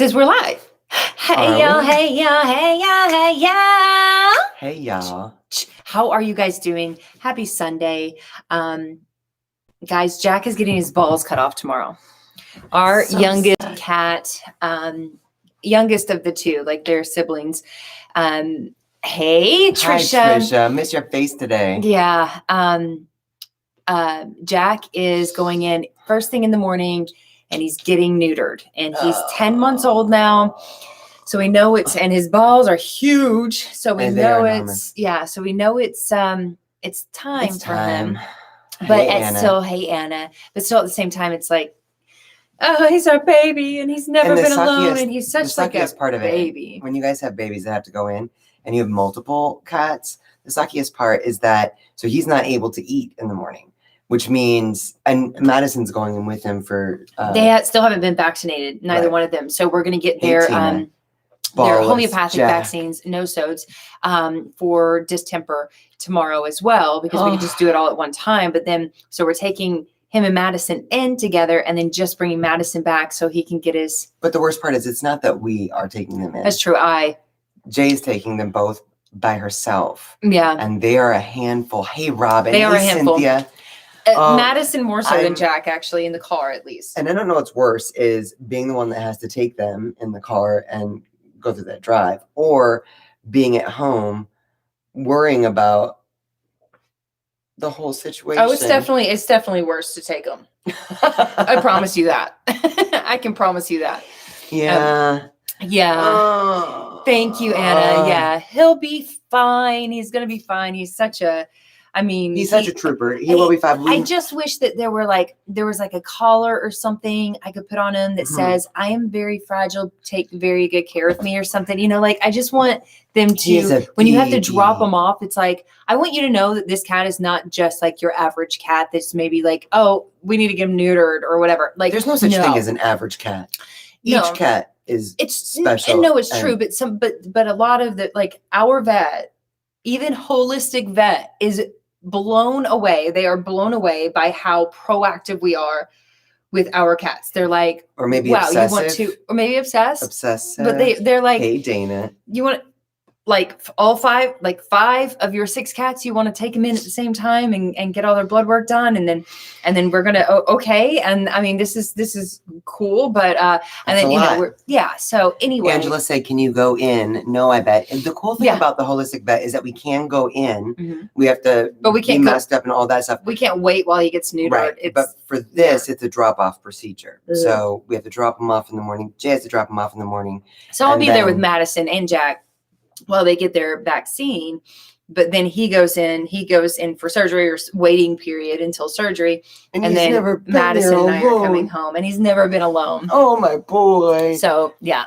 Because we're live. Hey, y'all, hey, y'all, hey, y'all, hey, y'all. Hey, y'all. How are you guys doing? Happy Sunday. Guys, Jack is getting his balls cut off tomorrow. Our youngest cat, youngest of the two, like their siblings. Hey, Trisha. Hi, Trisha. Missed your face today. Yeah. Jack is going in first thing in the morning. And he's getting neutered, and he's 10 months old now. So we know and his balls are huge. So we know so we know it's time for him. But hey, Anna. But still at the same time, it's like, oh, he's our baby, and he's never been alone, and he's such like a part of baby. When you guys have babies that have to go in, and you have multiple cats, the suckiest part is that, so he's not able to eat in the morning. Which means, and Madison's going in with him for... they still haven't been vaccinated, neither one of them. So we're going to get their homeopathic vaccines, no-sodes, for distemper tomorrow as well, because we can just do it all at one time. But then, so we're taking him and Madison in together and then just bringing Madison back so he can get his... But the worst part is it's not that we are taking them in. That's true. Jay's taking them both by herself. Yeah. And they are a handful. Hey, Robin. They are a handful. Cynthia. Madison more so than Jack, actually, in the car, at least. And I don't know what's worse is being the one that has to take them in the car and go through that drive, or being at home worrying about the whole situation. Oh, it's definitely worse to take them. I promise you that. I can promise you that. Yeah. Thank you, Anna. Yeah, he'll be fine. He's gonna be fine. He's such a trooper. He will be fine. I just wish that there was like a collar or something I could put on him that says, I am very fragile, take very good care of me, or something. You know, like I just want them to, when you have to drop them off, it's like, I want you to know that this cat is not just like your average cat that's maybe like, oh, we need to get him neutered or whatever. Like there's no such thing as an average cat. Each cat is special. And no, it's true. But a lot of our vet, even holistic vet, is blown away. They are blown away by how proactive we are with our cats. They're like, or maybe wow, obsessive. You want to, or maybe obsessive. But they're like, hey, Dana, you want five of your 6 cats, you want to take them in at the same time and get all their blood work done, and then we're gonna okay. And I mean, this is cool, but and then so anyway, Angela said, can you go in? No, I bet. And the cool thing about the holistic vet is that we can go in. Mm-hmm. We have to, but we can't be messed up and all that stuff. We can't wait while he gets neutered. Right. But for this, it's a drop-off procedure. Mm-hmm. So we have to drop him off in the morning. Jay has to drop him off in the morning. So I'll be there with Madison and Jack while they get their vaccine, but then he goes in for surgery or waiting period until surgery. And then Madison and I are coming home, and he's never been alone. Oh, my boy. So, yeah.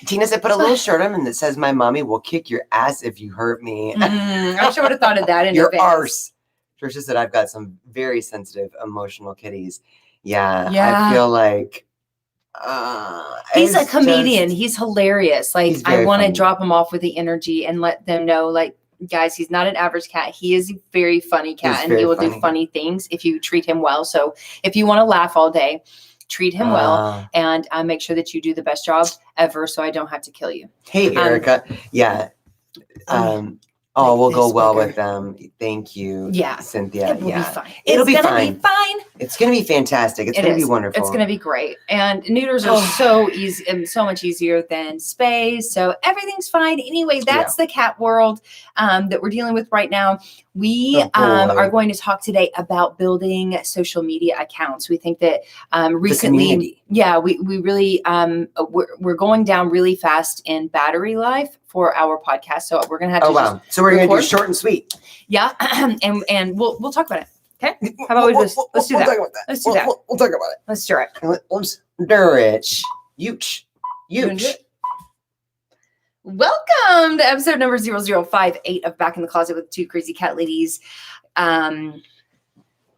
Tina said, put a little shirt on him that says, my mommy will kick your ass if you hurt me. I sure would have thought of that in your advance. Arse. Trisha said, I've got some very sensitive, emotional kitties. Yeah. I feel like... he's a comedian. He's hilarious. Like, I want to drop him off with the energy and let them know, like, guys, he's not an average cat. He is a very funny cat, and he will do funny things if you treat him well. So if you want to laugh all day, treat him well, and make sure that you do the best job ever so I don't have to kill you. Hey, Erica. We'll go well with them. Thank you, Cynthia. It will be fine. It'll be fine. It's going to be fantastic. It's going to be wonderful. It's going to be great. And neuters are so easy and so much easier than spays. So everything's fine. Anyway, that's the cat world that we're dealing with right now. We are going to talk today about building social media accounts. We think that recently, we really, we're going down really fast in battery life for our podcast. So we're going to have to So we're going to do short and sweet. Yeah. and we'll talk about it. Okay. How about let's do that. Talk about that. Let's do that. We'll talk about it. Let's do it. Let's do it. Huge. Welcome to episode number 0058 of Back in the Closet with Two Crazy Cat Ladies.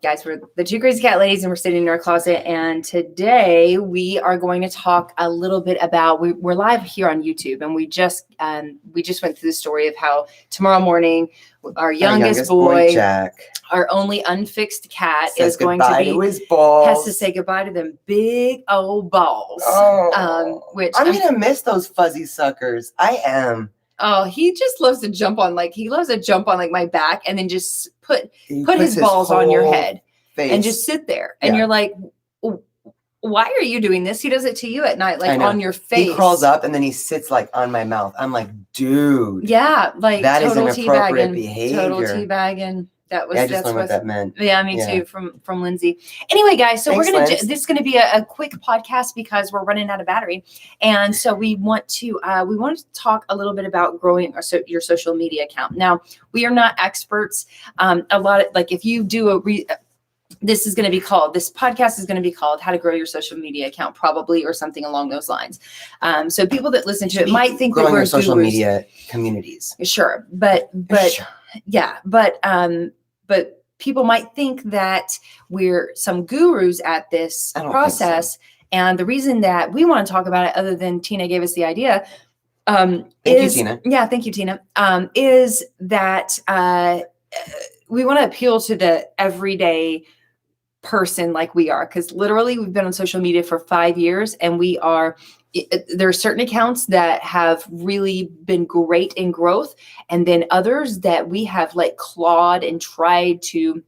Guys, we're the two crazy cat ladies and we're sitting in our closet. And today we are going to talk a little bit about, we're live here on YouTube, and we just went through the story of how tomorrow morning our youngest boy, Jack, our only unfixed cat, is going to be, his balls. Has to say goodbye to them big old balls. Which I'm going to miss those fuzzy suckers. I am. Oh, he just loves to jump on my back and then just put his balls on your head and just sit there. And you're like, why are you doing this? He does it to you at night, like on your face. He crawls up and then he sits like on my mouth. I'm like, dude. Yeah, like that is inappropriate behavior. Total teabagging. I just learned what that meant. Yeah, me too, from Lindsay. Anyway, guys, so this is going to be a quick podcast because we're running out of battery, and so we want to talk a little bit about growing your social media account. Now, we are not experts. A lot of, like, if you do this podcast is going to be called How to Grow Your Social Media Account, probably, or something along those lines. So people that listen to it might think that we're social media communities. Sure, but people might think that we're some gurus at this process. And the reason that we want to talk about it, other than Tina gave us the idea, Thank you, Tina. Yeah, thank you, Tina. Is that we want to appeal to the everyday person like we are, because literally we've been on social media for 5 years, and there are certain accounts that have really been great in growth, and then others that we have like clawed and tried to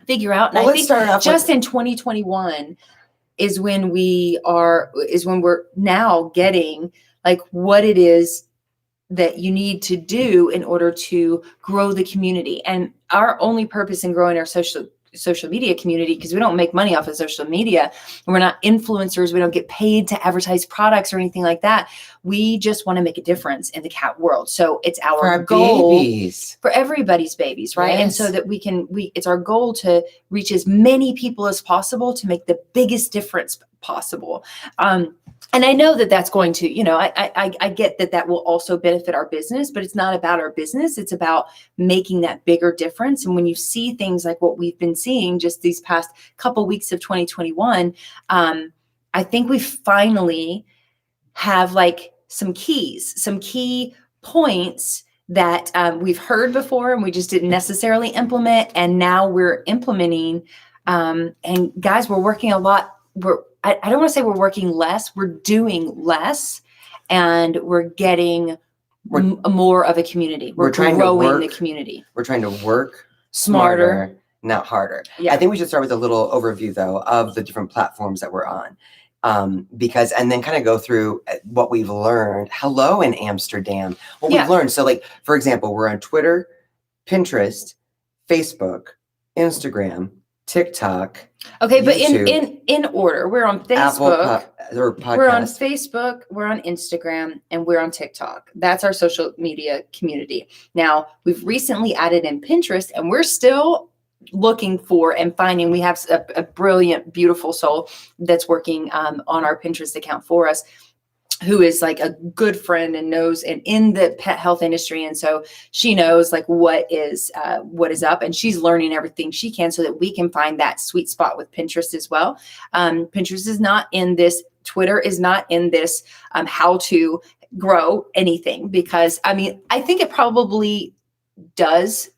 figure out. And I think just in 2021 is when we're now getting like what it is that you need to do in order to grow the community. And our only purpose in growing our social media community, because we don't make money off of social media, and we're not influencers, we don't get paid to advertise products or anything like that. We just want to make a difference in the cat world. So it's our goal for everybody's babies, right? Yes. And so that it's our goal to reach as many people as possible to make the biggest difference possible. And I know that that's going to, I get that will also benefit our business, but it's not about our business. It's about making that bigger difference. And when you see things like what we've been seeing just these past couple weeks of 2021, I think we finally have like some key points that we've heard before and we just didn't necessarily implement. And now we're implementing. And guys, we're working a lot. I don't want to say we're working less, we're doing less, and we're getting more of a community. We're growing the community. We're trying to work smarter, not harder. Yeah. I think we should start with a little overview, though, of the different platforms that we're on. And then kind of go through what we've learned. Hello in Amsterdam. What we've learned. So, like, for example, we're on Twitter, Pinterest, Facebook, Instagram, TikTok. Okay, YouTube, but in order, we're on Facebook, we're on Facebook, we're on Instagram, and we're on TikTok. That's our social media community. Now, we've recently added in Pinterest, and we're still looking for and finding. We have a brilliant, beautiful soul that's working on our Pinterest account for us, who is like a good friend and knows and in the pet health industry. And so she knows like what is up, and she's learning everything she can so that we can find that sweet spot with Pinterest as well. Pinterest is not in this, Twitter is not in this, how to grow anything, because I think it probably does.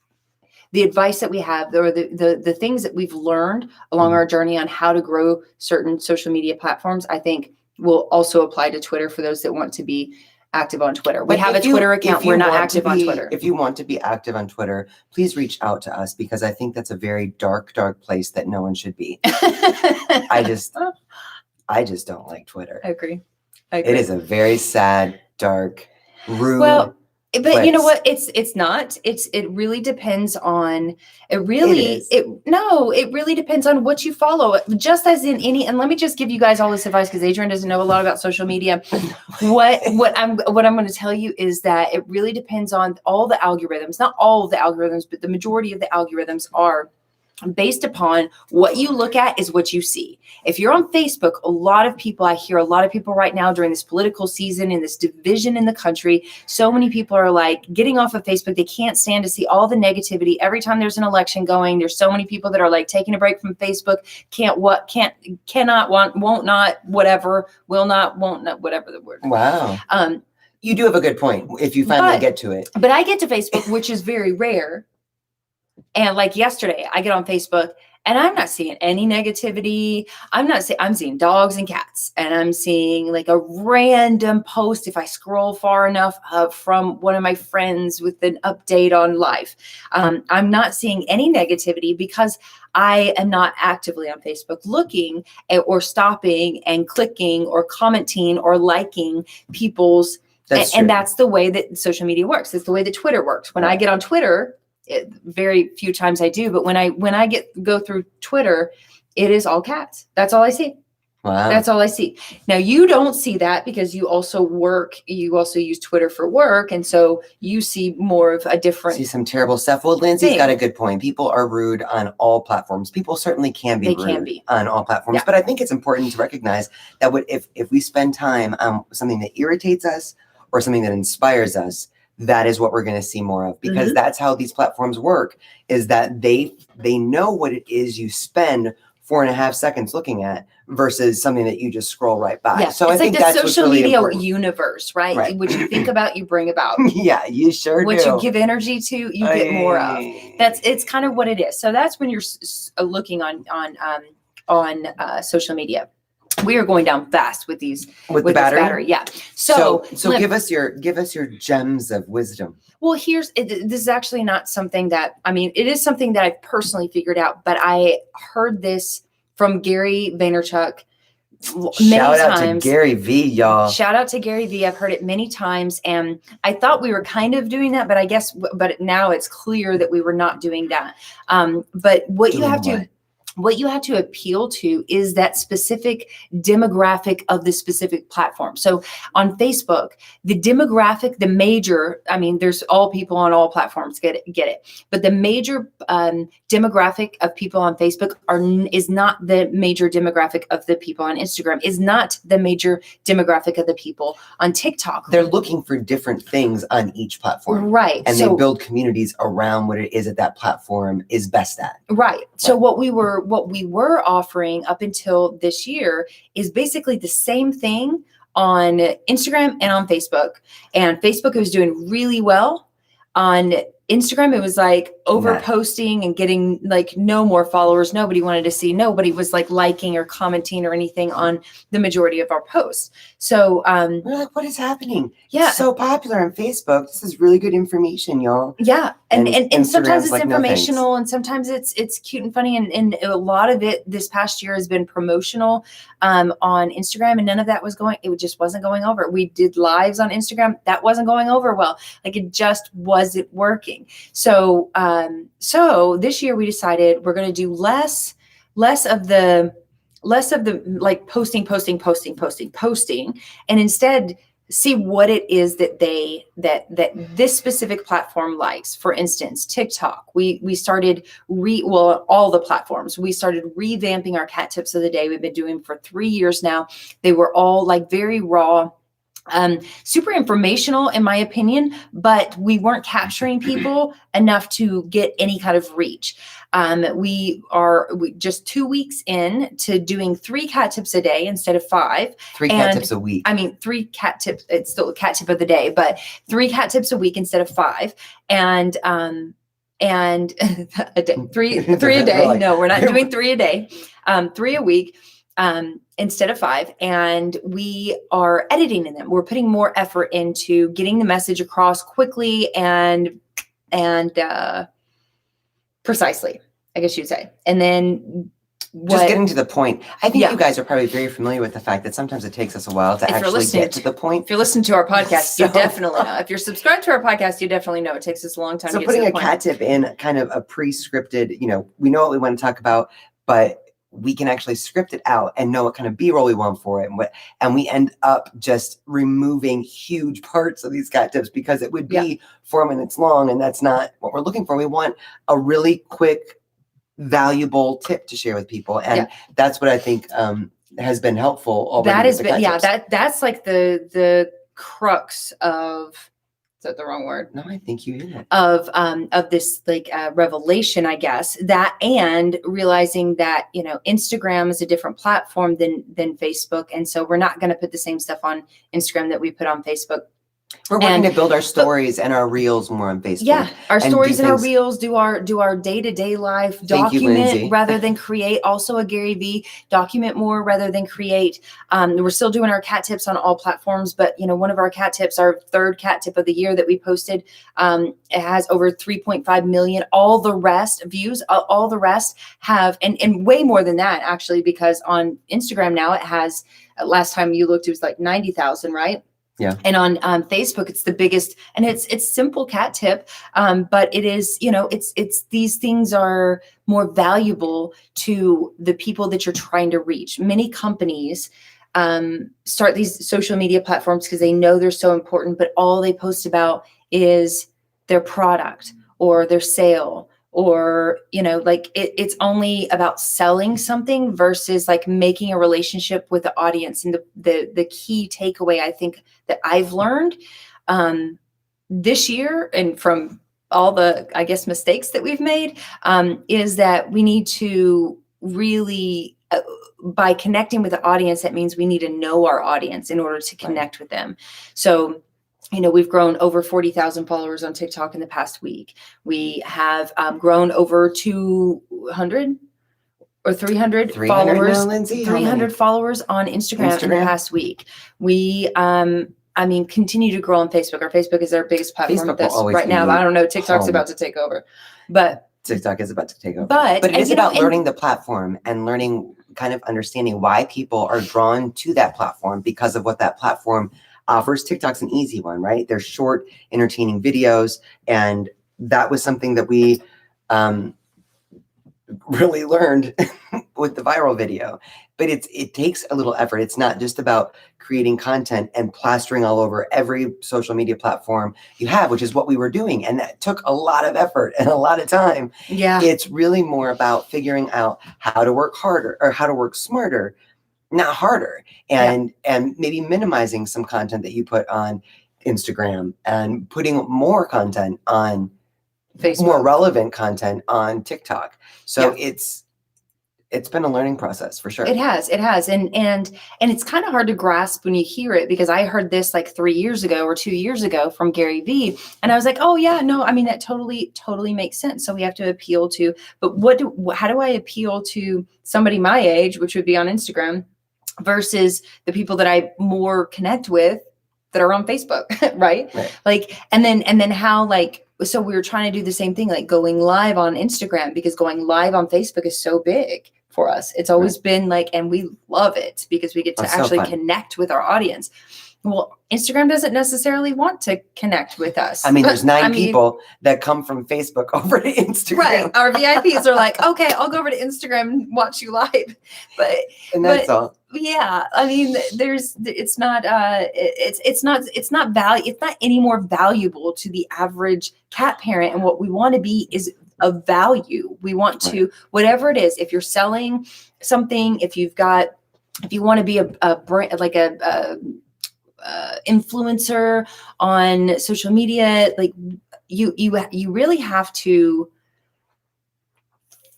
The advice that we have, or the things that we've learned along our journey on how to grow certain social media platforms, I think will also apply to Twitter for those that want to be active on Twitter. We have a Twitter account. We're not active on Twitter. If you want to be active on Twitter, please reach out to us, because I think that's a very dark, dark place that no one should be. I just don't like Twitter. I agree. It is a very sad, dark, rude. Well, but you know what? It really depends on, it really depends on what you follow. Just as in any, and let me just give you guys all this advice, because Adrienne doesn't know a lot about social media. What I'm going to tell you is that it really depends on all the algorithms, not all of the algorithms, but the majority of the algorithms are based upon what you look at is what you see. If you're on Facebook, I hear a lot of people right now during this political season and this division in the country, so many people are like getting off of Facebook. They can't stand to see all the negativity. Every time there's an election going, there's so many people that are like taking a break from Facebook, cannot, won't not, whatever, will not, won't not, whatever the word. Wow. You do have a good point if you finally get to it. But I get to Facebook, which is very rare. And like yesterday, I get on Facebook and I'm not seeing any negativity. I'm seeing dogs and cats, and I'm seeing like a random post if I scroll far enough from one of my friends with an update on life. I'm not seeing any negativity because I am not actively on Facebook looking or stopping and clicking or commenting or liking people's. And that's the way that social media works. It's the way that Twitter works. When I get on Twitter, very few times I do, but when I go through Twitter, it is all cats. That's all I see. Wow. That's all I see. Now you don't see that because you also use Twitter for work. And so you see more of a different. See some terrible stuff. Well, Lindsay's got a good point. People are rude on all platforms. People certainly can be rude on all platforms. Yeah. But I think it's important to recognize that if we spend time on something that irritates us or something that inspires us, that is what we're going to see more of, because that's how these platforms work, is that they know what it is you spend 4.5 seconds looking at versus something that you just scroll right by. Yeah. So it's I think like the that's social really media important. Universe, right? What you think about, you bring about. Yeah, you sure what do. you give energy to, you get more of. It's kind of what it is. So that's when you're looking on social media. We are going down fast with the battery. Yeah. So give us your gems of wisdom. Well, this is actually not something that, it is something that I've personally figured out, but I heard this from Gary Vaynerchuk many times. Shout out to Gary V, y'all. Shout out to Gary V. I've heard it many times, and I thought we were kind of doing that, but now it's clear that we were not doing that. But what you have to appeal to is that specific demographic of the specific platform. So on Facebook, the demographic, there's all people on all platforms get it. But the major demographic of people on Facebook is not the major demographic of the people on Instagram, is not the major demographic of the people on TikTok. They're looking for different things on each platform. Right. And they build communities around what it is that platform is best at. Right. So what we were offering up until this year is basically the same thing on Instagram and on Facebook. And Facebook was doing really well. On Instagram, it was like over posting and getting like no more followers. Nobody wanted to see. Nobody was like liking or commenting or anything on the majority of our posts. So we're like, what is happening? Yeah, it's so popular on Facebook. This is really good information, y'all. Yeah, and sometimes it's like, informational, and sometimes it's cute and funny, and a lot of it this past year has been promotional on Instagram, and none of that was it just wasn't going over. We did lives on Instagram, that wasn't going over well. Like it just wasn't working. So this year we decided we're going to do less of the like posting, and instead see what it is that this specific platform likes. For instance, TikTok, we started all the platforms, we started revamping our cat tips of the day. We've been doing for 3 years now. They were all like very raw, super informational in my opinion, but we weren't capturing people enough to get any kind of reach. We just 2 weeks in to doing 3 cat tips a day instead of 5. 3 cat tips a week. 3 cat tips. It's still a cat tip of the day, but 3 cat tips a week instead of 5. And a day, 3 a day. No, we're not doing 3 a day. 3 a week. Instead of 5, and we are editing in them. We're putting more effort into getting the message across quickly and precisely, I guess you'd say. And then just getting to the point. I think you guys are probably very familiar with the fact that sometimes it takes us a while to actually get to the point. If you're listening to our podcast, you definitely know. If you're subscribed to our podcast, you definitely know it takes us a long time to get to the point. So putting a cat tip in kind of a pre-scripted, we know what we want to talk about, but we can actually script it out and know what kind of B-roll we want for it. And we end up just removing huge parts of these cat tips because it would be 4 minutes long, and that's not what we're looking for. We want a really quick valuable tip to share with people. And that's what I think has been helpful already. That has been, that's like the crux of, is that the wrong word? No, I think you hit it. Of this like revelation, I guess, that, and realizing that, you know, Instagram is a different platform than Facebook. And so we're not going to put the same stuff on Instagram that we put on Facebook. We're working to build our stories and our reels more on Facebook. Yeah, our stories and our reels, do our day-to-day life, document rather than create. Also a Gary V, document more rather than create. We're still doing our cat tips on all platforms, but you know, one of our cat tips, our third cat tip of the year that we posted, it has over 3.5 million. All the rest views, all the rest have, and way more than that actually, because on Instagram now it has, last time you looked, it was like 90,000, right? Yeah. And on Facebook, it's the biggest, and it's simple cat tip. But it is, you know, it's these things are more valuable to the people that you're trying to reach. Many companies start these social media platforms because they know they're so important, but all they post about is their product or their sale, or, you know, like it's only about selling something versus like making a relationship with the audience. And the key takeaway, I think, that I've learned this year, and from all the, I guess, mistakes that we've made, is that we need to really, by connecting with the audience, that means we need to know our audience in order to connect with them. So, you know, we've grown over 40,000 followers on TikTok in the past week. We have grown over 200 or 300 followers, now, Lindsay, 300 followers on Instagram in the past week. We, I mean, continue to grow on Facebook. Our Facebook is our biggest platform right now. I don't know. TikTok's about to take over, but TikTok is about to take over. But it is about learning the platform and learning, kind of understanding why people are drawn to that platform because of what that platform offers. TikTok's an easy one, right? They're short, entertaining videos. And that was something that we really learned with the viral video. But it takes a little effort. It's not just about creating content and plastering all over every social media platform you have, which is what we were doing. And that took a lot of effort and a lot of time. Yeah. It's really more about figuring out how to work harder or how to work smarter, not harder, and maybe minimizing some content that you put on Instagram and putting more content on Facebook, more relevant content on TikTok. So it's been a learning process for sure. It has. And it's kind of hard to grasp when you hear it, because I heard this like 3 years ago or 2 years ago from Gary V. And I was like, oh yeah, no, I mean, that totally makes sense. So we have to appeal to, but how do I appeal to somebody my age, which would be on Instagram, versus the people that I more connect with that are on Facebook, right? Like, and then how, like, so we were trying to do the same thing, like going live on Instagram, because going live on Facebook is so big for us. It's always been like, and we love it because we get to actually connect with our audience. Well, Instagram doesn't necessarily want to connect with us. I mean, there's 9 people that come from Facebook over to Instagram. Right. Our VIPs are like, okay, I'll go over to Instagram and watch you live. And that's all. Yeah. I mean, it's not any more valuable to the average cat parent. And what we want to be is of value. We want to, whatever it is, if you're selling something, if you want to be a brand, like a influencer on social media, like you really have to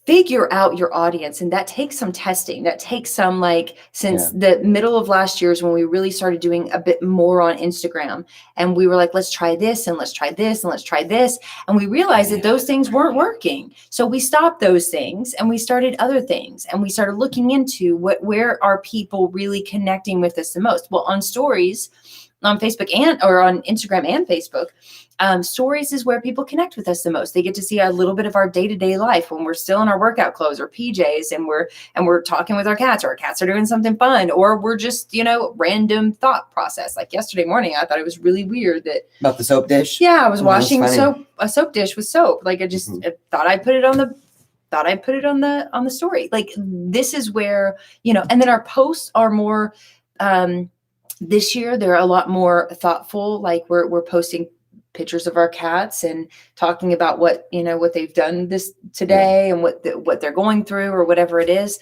figure out your audience. And that takes some testing. That takes some, like, since the middle of last year is when we really started doing a bit more on Instagram. And we were like, let's try this and let's try this and let's try this. And we realized that those things weren't working. So we stopped those things and we started other things. And we started looking into where are people really connecting with us the most? Well, on stories, on Facebook or on Instagram and Facebook, stories is where people connect with us the most. They get to see a little bit of our day-to-day life when we're still in our workout clothes or PJs, and we're talking with our cats, or our cats are doing something fun, or we're just, random thought process. Like yesterday morning, I thought it was really weird about the soap dish. Yeah, I was washing a soap dish with soap. Like I just thought I'd put it on the story. Like, this is where, and then our posts are more, this year, they're a lot more thoughtful. Like we're posting pictures of our cats and talking about what they've done this today and what they're going through or whatever it is.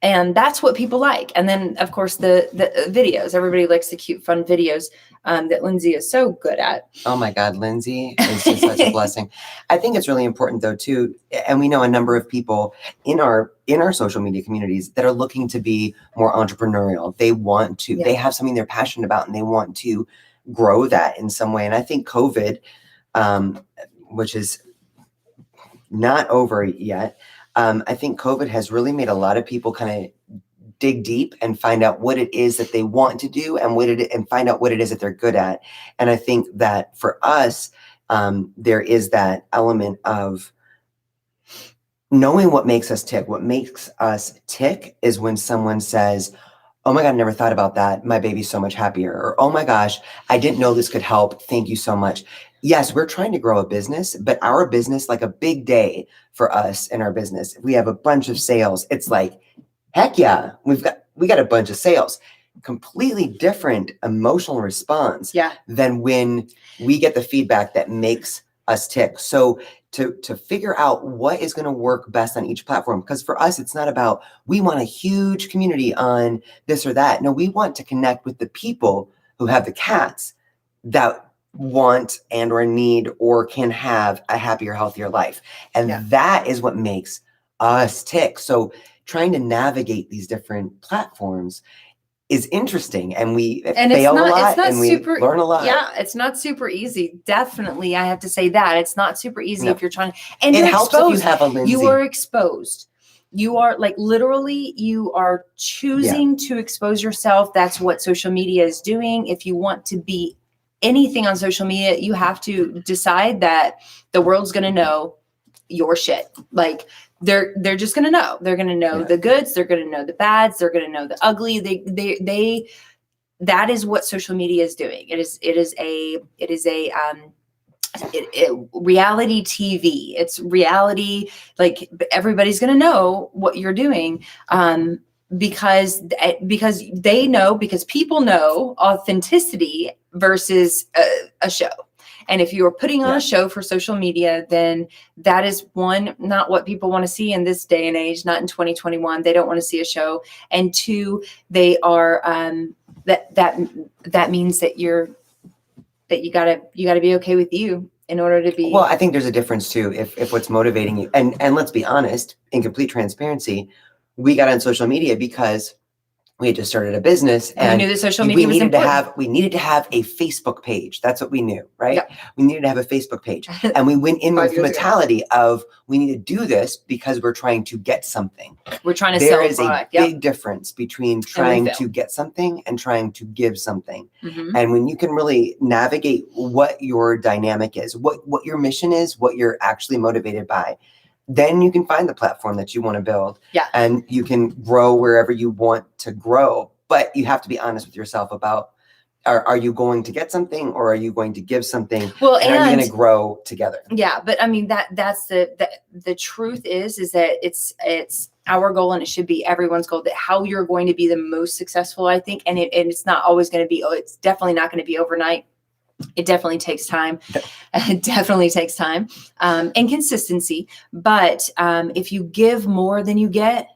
And that's what people like. And then of course the videos, everybody likes the cute, fun videos that Lindsay is so good at. Oh my God, Lindsay is just such a blessing. I think it's really important though too. And we know a number of people in our social media communities that are looking to be more entrepreneurial. They want to, they have something they're passionate about and they want to grow that in some way. And I think COVID, which is not over yet, I think COVID has really made a lot of people kind of dig deep and find out what it is that they want to do and find out what it is that they're good at. And I think that for us, there is that element of knowing what makes us tick. What makes us tick is when someone says, oh my God, I never thought about that. My baby's so much happier. Or, oh my gosh, I didn't know this could help. Thank you so much. Yes, we're trying to grow a business, but our business, like a big day for us in our business, we have a bunch of sales. It's like, heck yeah, we got a bunch of sales. Completely different emotional response than when we get the feedback that makes us tick. So to figure out what is going to work best on each platform, because for us, it's not about, we want a huge community on this or that. No, we want to connect with the people who have the cats that want and or need or can have a happier, healthier life. And that is what makes us tick. So trying to navigate these different platforms is interesting, and we fail a lot and we learn a lot. Yeah, it's not super easy. Definitely, I have to say that it's not super easy if you're trying. And it helps if you have a Lindsay. You are exposed. You are like literally, you are choosing to expose yourself. That's what social media is doing. If you want to be anything on social media, you have to decide that the world's going to know your shit. Like they're just going to know. They're going to know the goods. They're going to know the bads. They're going to know the ugly. That is what social media is doing. It is reality TV. It's reality. Like everybody's going to know what you're doing. Because they know, because people know authenticity versus a show. And if you are putting on a show for social media, then that is one, not what people want to see in this day and age, not in 2021. They don't want to see a show. And two, they are, that means that you gotta be okay with you in order to be. Well, I think there's a difference too. If what's motivating you, and let's be honest, in complete transparency, we got on social media because we had just started a business and we knew that social media was important. We needed to have a Facebook page. That's what we knew, right? Yeah. We needed to have a Facebook page. And we went in with the mentality of, we need to do this because we're trying to get something. We're trying to sell a product. There is a big difference between trying to get something and trying to give something. Mm-hmm. And when you can really navigate what your dynamic is, what your mission is, what you're actually motivated by, then you can find the platform that you want to build. Yeah. And you can grow wherever you want to grow. But you have to be honest with yourself about, are you going to get something or are you going to give something? Well, and are you going to grow together? Yeah. But I mean, that's the truth is that it's our goal, and it should be everyone's goal, that how you're going to be the most successful, I think. And it's not always going to be, it's definitely not going to be overnight. It definitely takes time. It definitely takes time and consistency. But if you give more than you get,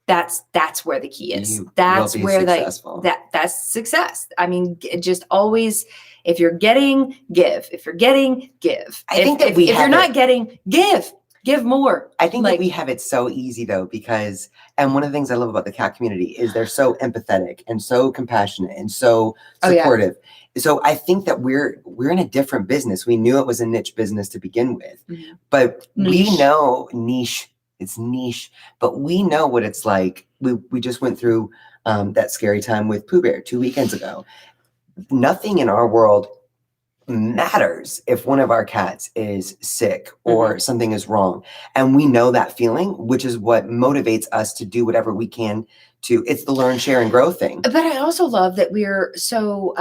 that's where the key is. That's where that's success. I mean, just always, if you're getting, give. If you're getting, give. I think that if you're not getting, give more. I think that we have it so easy though, because, and one of the things I love about the cat community is they're so empathetic and so compassionate and so supportive. So I think that we're in a different business. We knew it was a niche business to begin with, but we know it's niche, but we know what it's like. We just went through that scary time with Pooh Bear 2 weekends ago. Nothing in our world matters if one of our cats is sick or something is wrong. And we know that feeling, which is what motivates us to do whatever we can to, it's the learn, share, and grow thing. But I also love that we're so,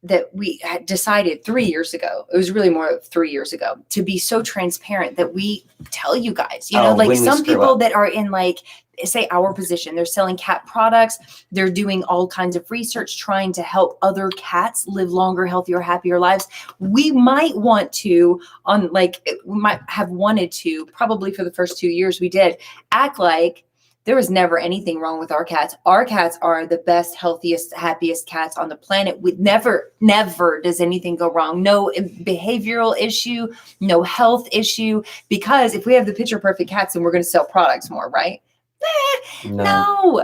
that we had decided 3 years ago, it was really more 3 years ago, to be so transparent that we tell you guys, like some people that are in like say our position. They're selling cat products. They're doing all kinds of research, trying to help other cats live longer, healthier, happier lives. We might want to, we might have wanted to, probably for the first 2 years we did, act like there was never anything wrong with our cats. Our cats are the best, healthiest, happiest cats on the planet. We never does anything go wrong. No behavioral issue, no health issue. Because if we have the picture perfect cats, then we're going to sell products more, right? No,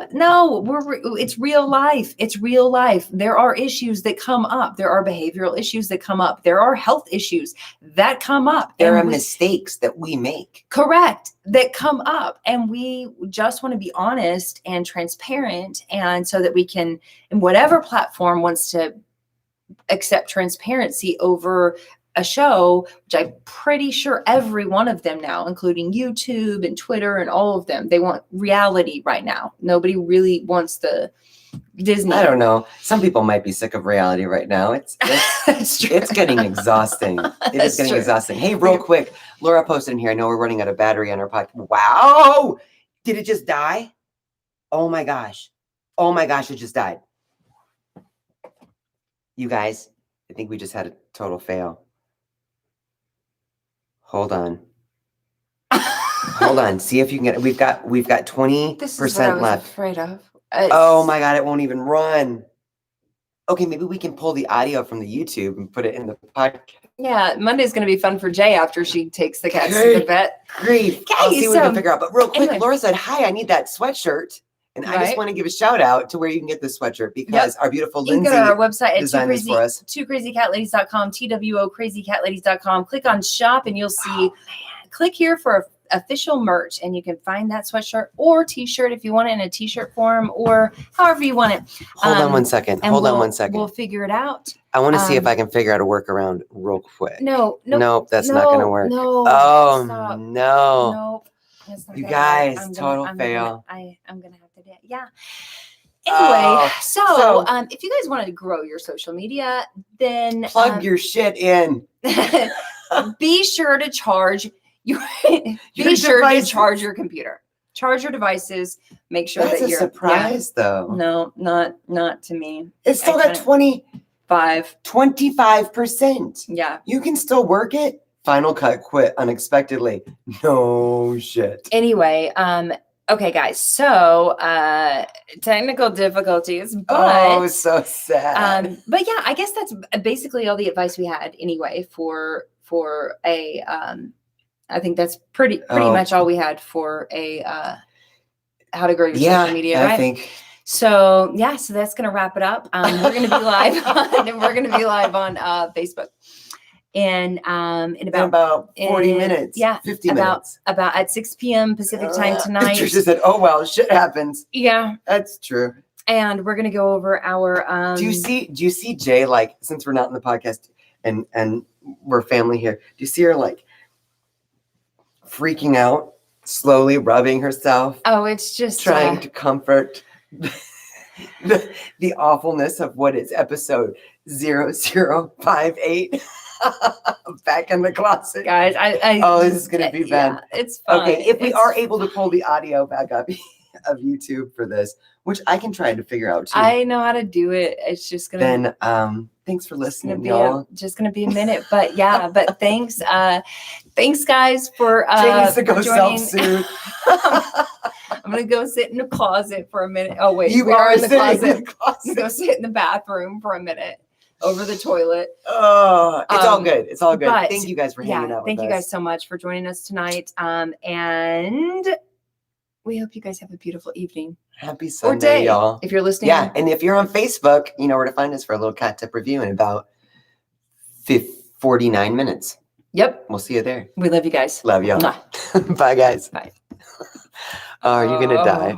it's real life. It's real life. There are issues that come up. There are behavioral issues that come up. There are health issues that come up. There are mistakes that we make. Correct. That come up. And we just want to be honest and transparent. And so that we can, and whatever platform wants to accept transparency over a show, which I'm pretty sure every one of them now, including YouTube and Twitter and all of them, they want reality right now. Nobody really wants the Disney. I don't know. Some people might be sick of reality right now. It's getting exhausting. It is getting exhausting. Hey, real quick, Laura posted in here. I know we're running out of battery on our podcast. Wow. Did it just die? Oh my gosh. It just died. You guys, I think we just had a total fail. Hold on. See if you can get it. We've got 20% This is what I was left. afraid of. Oh my God, it won't even run. Okay, maybe we can pull the audio from the YouTube and put it in the podcast. Yeah, Monday's going to be fun for Jae after she takes the cats to the vet. Great. Okay, I'll see what we can figure out. But real quick, anyway. Laura said, hi, I need that sweatshirt. And I just want to give a shout out to where you can get this sweatshirt because our beautiful you Lindsay can go to our website at designed this for us. twocrazycatladies.com, twocrazycatladies.com. Click on shop and you'll see, click here for official merch and you can find that sweatshirt or t-shirt if you want it in a t-shirt form or however you want it. Hold on one second. We'll figure it out. I want to see if I can figure out a workaround real quick. Nope, that's not going to work. No. Oh, stop. no. Nope. That's not You gonna guys, work. total fail. I'm going to have to do it. Yeah. Anyway, so if you guys wanted to grow your social media, then plug your shit in. Be sure to charge your charge your computer. Charge your devices. Make sure That's that you're a surprise though. No, not to me. It's still got 25%. Yeah. You can still work it. Final cut quit unexpectedly. No shit. Anyway, okay, guys. So technical difficulties, but so sad. But yeah, I guess that's basically all the advice we had anyway for a I think that's pretty much all we had for a how to grow your social media, right? I think. So yeah, so that's gonna wrap it up. We're gonna be live on Facebook. And in about 40 minutes. Yeah. 50 minutes. About at 6 p.m. Pacific time tonight. Trisha said, oh well, shit happens. Yeah. That's true. And we're gonna go over our do you see Jae, like, since we're not in the podcast and we're family here, do you see her like freaking out, slowly rubbing herself? Oh, it's just trying to comfort the awfulness of what is episode 0058. Back in the closet, guys. This is gonna be bad. Yeah, it's fine. Okay, if we are able to pull the audio back up of YouTube for this, which I can try to figure out too. I know how to do it. It's just gonna. Then thanks for listening, y'all. Just gonna be a minute, but yeah, but thanks, guys for Jay needs to go joining. self-soothe. I'm gonna go sit in the closet for a minute. Oh wait, you we are in the closet. In the closet. I'm gonna go sit in the bathroom for a minute. Over the toilet. Oh, it's all good. It's all good. But, thank you guys for hanging out with us. Thank you guys so much for joining us tonight. And we hope you guys have a beautiful evening. Happy Sunday, y'all. If you're listening. Yeah, and if you're on Facebook, you know where to find us for a little cat tip review in about 49 minutes. Yep. We'll see you there. We love you guys. Love y'all. Bye, guys. Bye. Are you going to die?